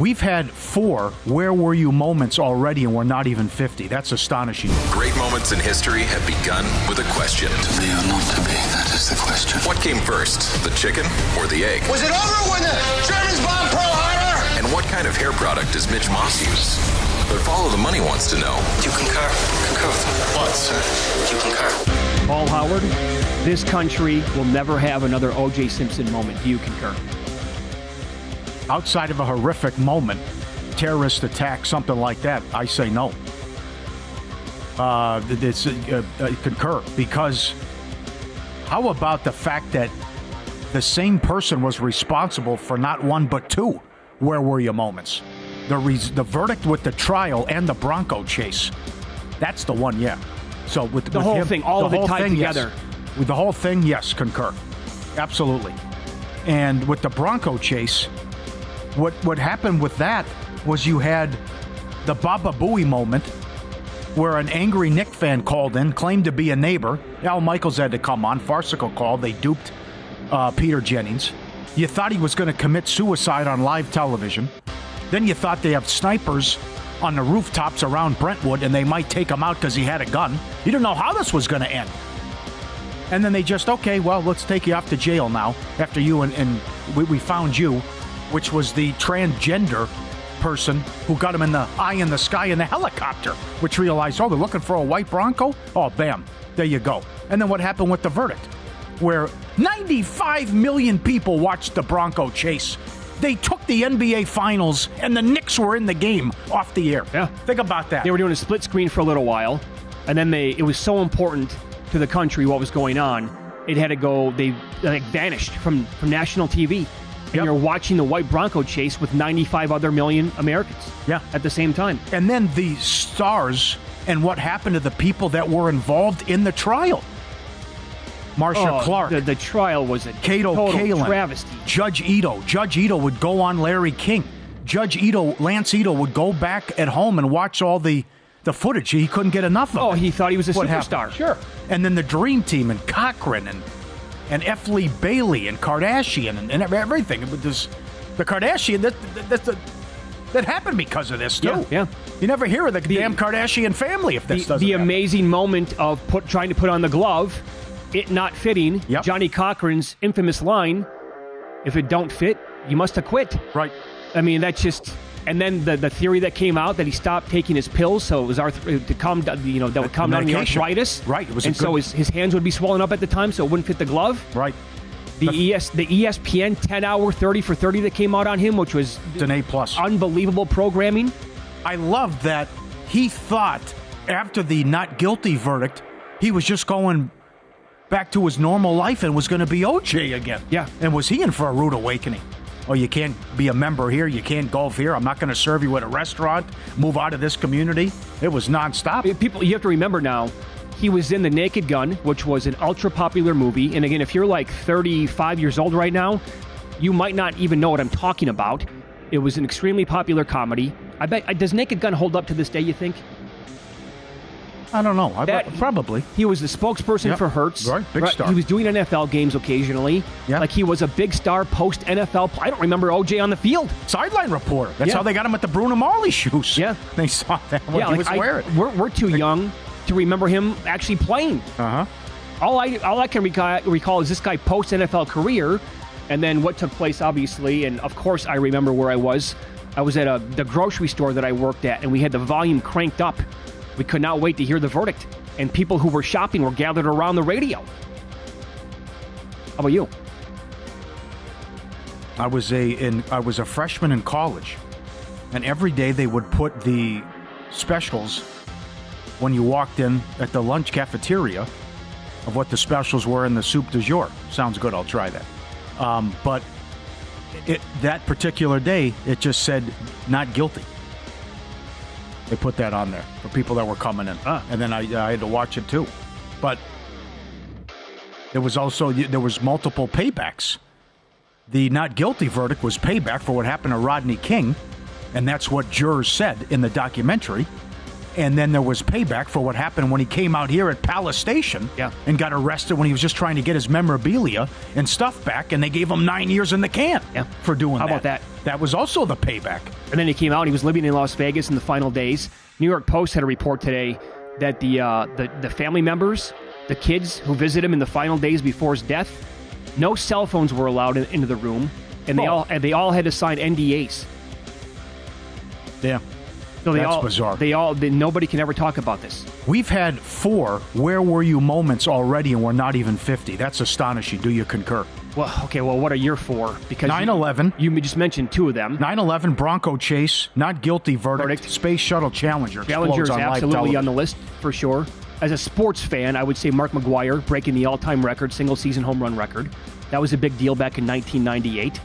We've had 4 where were you moments already, and we're not even 50. That's astonishing. Great moments in history have begun with a question. To be or not to be, that is the question. What came first, the chicken or the egg? Was it over when the Germans bombed Pearl Harbor? And what kind of hair product does Mitch Moss use? But Follow the Money wants to know. Do you concur? Concur with what, sir? Do you concur? Paul Howard, this country will never have another O.J. Simpson moment. Do you concur? Outside of a horrific moment, terrorist attack, something like that, I say no. Concur, because how about the fact that the same person was responsible for not 1 but 2 where were you moments? The verdict with the trial and the Bronco chase. That's the one, yeah. So with the whole him, thing, all of it tied together. Yes. With the whole thing, yes, concur. Absolutely. And with the Bronco chase, what happened with that was you had the Baba Booey moment where an angry Knick fan called in, claimed to be a neighbor. Al Michaels had to come on. Farcical call. They duped Peter Jennings. You thought he was going to commit suicide on live television. Then you thought they have snipers on the rooftops around Brentwood and they might take him out because he had a gun. You didn't know how this was going to end. And then they just, okay, well, let's take you off to jail now after you and we found you, which was the transgender person who got him in the eye in the sky in the helicopter, which realized, oh, they're looking for a white Bronco? Oh, bam, there you go. And then what happened with the verdict? Where 95 million people watched the Bronco chase. They took the NBA Finals, and the Knicks were in the game off the air. Yeah. Think about that. They were doing a split screen for a little while, and then it was so important to the country what was going on, it had to go, they vanished from national TV. And you're watching the white Bronco chase with 95 other million Americans at the same time. And then the stars and what happened to the people that were involved in the trial. Marcia Clark. The trial was a Cato total Kalin, travesty. Judge Ito. Judge Ito would go on Larry King. Lance Ito would go back at home and watch all the footage. He couldn't get enough of it. Oh, he thought he was a What superstar. happened? Sure. And then the Dream Team and Cochran and F. Lee Bailey and Kardashian and everything. It was the Kardashian, that happened because of this, too. Yeah. You never hear of the damn Kardashian family if this doesn't The happen. amazing moment of trying to put on the glove, it not fitting, Johnny Cochran's infamous line, if it don't fit, you must have quit. Right. I mean, that's just... And then the theory that came out that he stopped taking his pills, so it was to calm down, that would calm down the arthritis. Right. It was so his hands would be swollen up at the time, so it wouldn't fit the glove. Right. The ESPN 10-hour 30 for 30 that came out on him, which was an A+. Unbelievable programming. I love that he thought after the not guilty verdict, he was just going back to his normal life and was going to be OJ again. Yeah. And was he in for a rude awakening? Oh, you can't be a member here. You can't golf here. I'm not going to serve you at a restaurant. Move out of this community. It was nonstop. People, you have to remember now, he was in The Naked Gun, which was an ultra-popular movie. And again, if you're like 35 years old right now, you might not even know what I'm talking about. It was an extremely popular comedy. I bet, does Naked Gun hold up to this day, you think? I don't know. Probably. He was the spokesperson for Hertz. Right, big star. He was doing NFL games occasionally. Yeah. Like he was a big star post-NFL. I don't remember OJ on the field. Sideline reporter. That's how they got him at the Bruno Marley shoes. Yeah. They saw that when he was wearing. We're too young to remember him actually playing. Uh-huh. All I can recall is this guy post-NFL career and then what took place, obviously. And, of course, I remember where I was. I was at the grocery store that I worked at, and we had the volume cranked up. We could not wait to hear the verdict. And people who were shopping were gathered around the radio. How about you? I was a freshman in college, and every day they would put the specials when you walked in at the lunch cafeteria of what the specials were in the soup du jour. Sounds good. I'll try that. But that particular day, it just said not guilty. They put that on there for people that were coming in. And then I had to watch it too. But there was multiple paybacks. The not guilty verdict was payback for what happened to Rodney King, and that's what jurors said in the documentary. And then there was Payback for what happened when he came out here at Palace Station and got arrested when he was just trying to get his memorabilia and stuff back, and they gave him 9 years in the can for doing that. How about that? That was also the Payback. And then he came out, and he was living in Las Vegas in the final days. New York Post had a report today that the family members, the kids who visited him in the final days before his death, no cell phones were allowed into the room, and they all had to sign NDAs. Yeah. So That's bizarre. Nobody can ever talk about this. We've had 4 where were you moments already, and we're not even 50. That's astonishing. Do you concur? Well, okay, what are your 4? Because 9/11. You just mentioned 2 of them. 9/11, Bronco Chase, not guilty verdict. Space Shuttle Challenger. Challenger is on absolutely on the list, for sure. As a sports fan, I would say Mark McGwire breaking the all-time record, single-season home run record. That was a big deal back in 1998.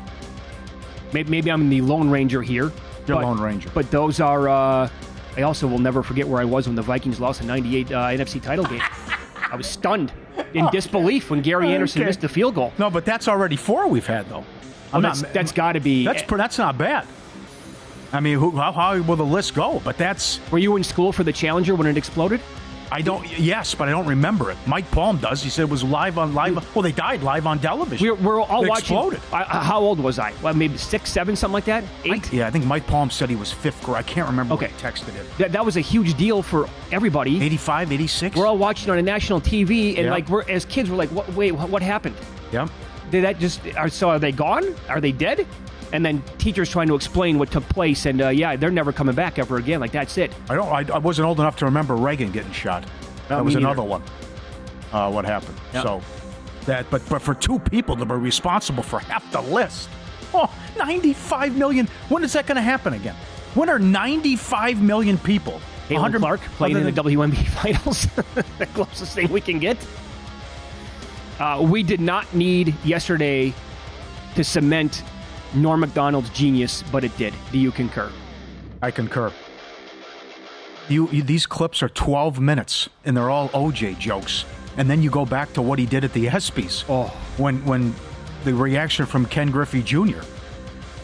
Maybe I'm the Lone Ranger here. Lone Ranger. But those are, I also will never forget where I was when the Vikings lost the 98 NFC title game. I was stunned in disbelief when Gary Anderson missed the field goal. No, but that's already 4 we've had, though. That's got to be... That's not bad. I mean, how will the list go? But that's... Were you in school for the Challenger when it exploded? Yes, but I don't remember it. Mike Palm does. He said it was live. Well, they died live on television. We're all it watching. Exploded. How old was I? Well, maybe 6, 7, something like that? 8? I think Mike Palm said he was 5th grade. I can't remember what he texted it. That was a huge deal for everybody. 85, 86? We're all watching on a national TV, and as kids, we're like, what happened? Yeah. Did that just... are they gone? Are they dead? And then teachers trying to explain what took place, and they're never coming back ever again. Like, that's it. I wasn't old enough to remember Reagan getting shot. That was another one. What happened? Yep. So but for 2 people to be responsible for half the list. 95 million. When is that going to happen again? When are 95 million people? Caitlin Clark playing in the WNBA finals. The closest thing we can get. We did not need yesterday to cement Norm Macdonald's genius, but it did. Do you concur? I concur. These clips are 12 minutes, and they're all OJ jokes. And then you go back to what he did at the ESPYs. When the reaction from Ken Griffey Jr.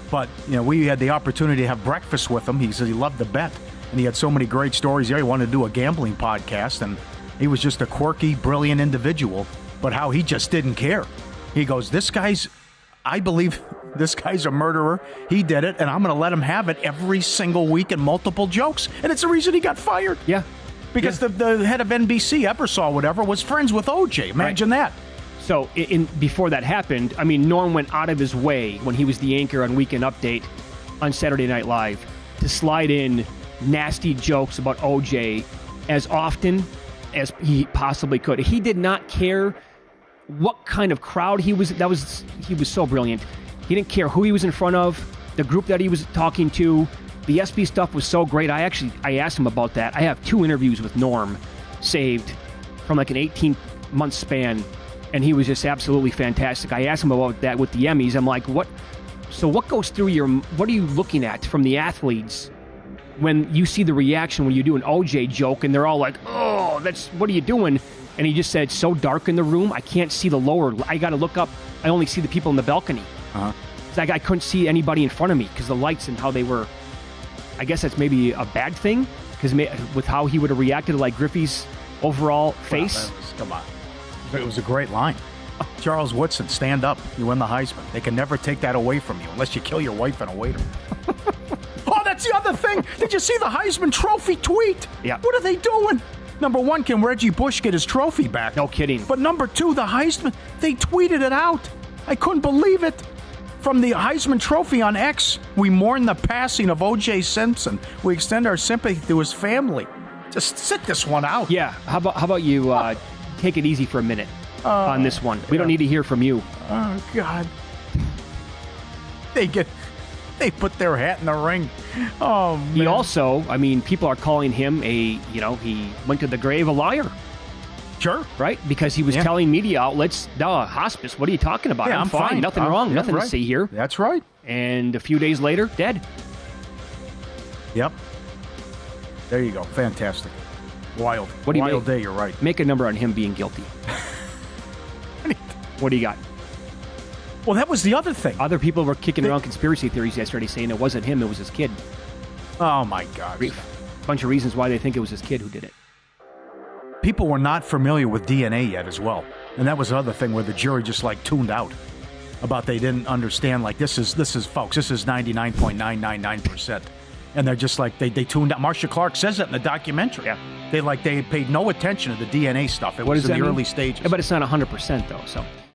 But, we had the opportunity to have breakfast with him. He said he loved the bet, and he had so many great stories there. He wanted to do a gambling podcast, and he was just a quirky, brilliant individual. But how he just didn't care. He goes, I believe this guy's a murderer. He did it, and I'm going to let him have it every single week in multiple jokes. And it's the reason he got fired. Yeah. Because the head of NBC, Ebersol, whatever, was friends with OJ. Imagine that. So before that happened, Norm went out of his way when he was the anchor on Weekend Update on Saturday Night Live to slide in nasty jokes about OJ as often as he possibly could. He did not care what kind of crowd he was. He was so brilliant. He didn't care who he was in front of, the group that he was talking to. The SB stuff was so great. I asked him about that. I have 2 interviews with Norm saved from like an 18-month span, and he was just absolutely fantastic. I asked him about that with the Emmys. I'm like, what goes through what are you looking at from the athletes when you see the reaction when you do an OJ joke and they're all like, oh, what are you doing? And he just said, so dark in the room, I can't see the lower. I got to look up. I only see the people in the balcony. It's like I couldn't see anybody in front of me because the lights and how they were. I guess that's maybe a bad thing because with how he would have reacted to like Griffey's overall face. Come on. It was a great line. Charles Woodson, stand up. You win the Heisman. They can never take that away from you unless you kill your wife and a waiter. That's the other thing. Did you see the Heisman Trophy tweet? Yeah. What are they doing? Number 1, can Reggie Bush get his trophy back? No kidding. But number 2, the Heisman, they tweeted it out. I couldn't believe it. From the Heisman Trophy on X, we mourn the passing of O.J. Simpson. We extend our sympathy to his family. Just sit this one out. Yeah. How about you take it easy for a minute on this one? We don't need to hear from you. Oh, God. They put their hat in the ring. Oh, man. He also, people are calling him he went to the grave a liar. Sure. Right? Because he was telling media outlets, hospice, what are you talking about? Yeah, I'm fine. Nothing wrong. Nothing to see here. That's right. And a few days later, dead. Yep. There you go. Fantastic. Wild. Wild day, you're right. Make a number on him being guilty. What do you got? Well, that was the other thing. Other people were kicking around conspiracy theories yesterday saying it wasn't him, it was his kid. Oh, my God. bunch of reasons why they think it was this kid who did it. People were not familiar with DNA yet as well. And that was another thing where the jury just like tuned out about they didn't understand, like, this is folks, this is 99.999%. And they're just like, they tuned out. Marcia Clark says it in the documentary. Yeah. They paid no attention to the DNA stuff. It was in the early stages. But it's not 100% though, so.